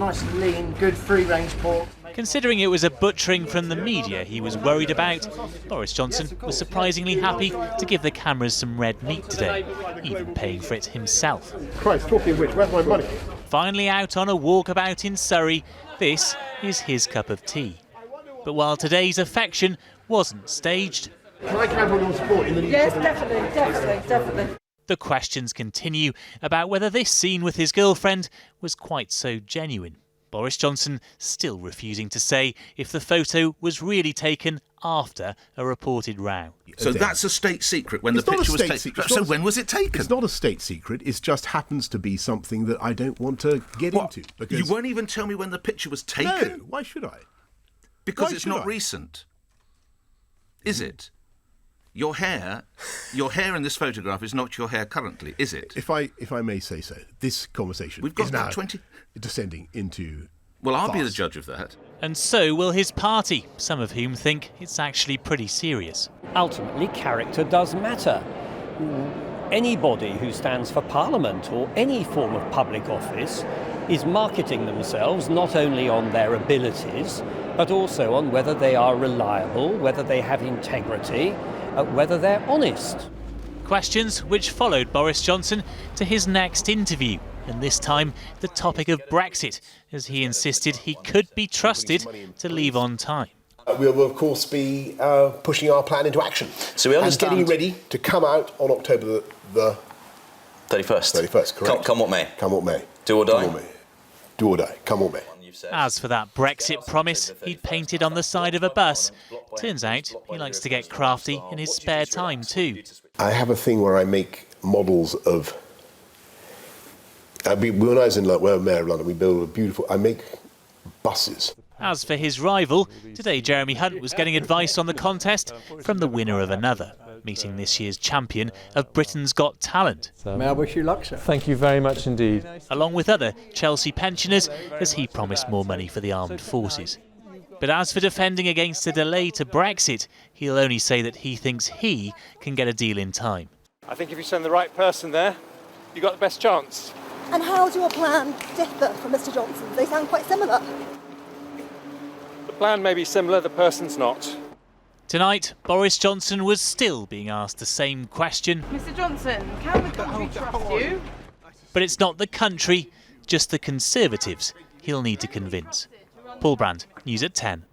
nice lean, good free-range pork. Considering it was a butchering from the media he was worried about, Boris Johnson was surprisingly happy to give the cameras some red meat today, even paying for it himself. Christ, talking of which, where's my money? Finally out on a walkabout in Surrey, this is his cup of tea. But while today's affection wasn't staged... Can I count on your support in the... Yes, definitely. The questions continue about whether this scene with his girlfriend was quite so genuine. Boris Johnson still refusing to say if the photo was really taken after a reported row. So that's a state secret when the picture was taken. So when was it taken? It's not a state secret. It just happens to be something that I don't want to get into. Because you won't even tell me when the picture was taken? No, why should I? Because it's not recent. Is it? Your hair in this photograph is not your hair currently, is it? If I may say so, this conversation is now descending into... Well, I'll farce. be the judge of that. And so will his party, some of whom think it's actually pretty serious. Ultimately, character does matter. Anybody who stands for Parliament or any form of public office is marketing themselves not only on their abilities, but also on whether they are reliable, whether they have integrity, whether they're honest. Questions which followed Boris Johnson to his next interview, and this time the topic of Brexit, as he insisted he could be trusted to leave on time. We will, of course, be pushing our plan into action. So we understand... And getting ready to come out on October the 31st. 31st, correct. Come what may. Come what may. Do or die? Do or die. Come what may. As for that Brexit promise he'd painted on the side of a bus, turns out he likes to get crafty in his spare time too. I have a thing where I make models of... when I was in Mayor of London, we built a beautiful... I make buses. As for his rival, today Jeremy Hunt was getting advice on the contest from the winner of another, meeting this year's champion of Britain's Got Talent. May I wish you luck, sir? Thank you very much indeed. Along with other Chelsea pensioners, as he promised more money for the armed forces. But as for defending against a delay to Brexit, he'll only say that he thinks he can get a deal in time. I think if you send the right person there, you've got the best chance. And how does your plan differ from Mr Johnson's? They sound quite similar. The plan may be similar, the person's not. Tonight, Boris Johnson was still being asked the same question. Mr Johnson, can the country trust you? But it's not the country, just the Conservatives he'll need to convince. Paul Brand, News at 10.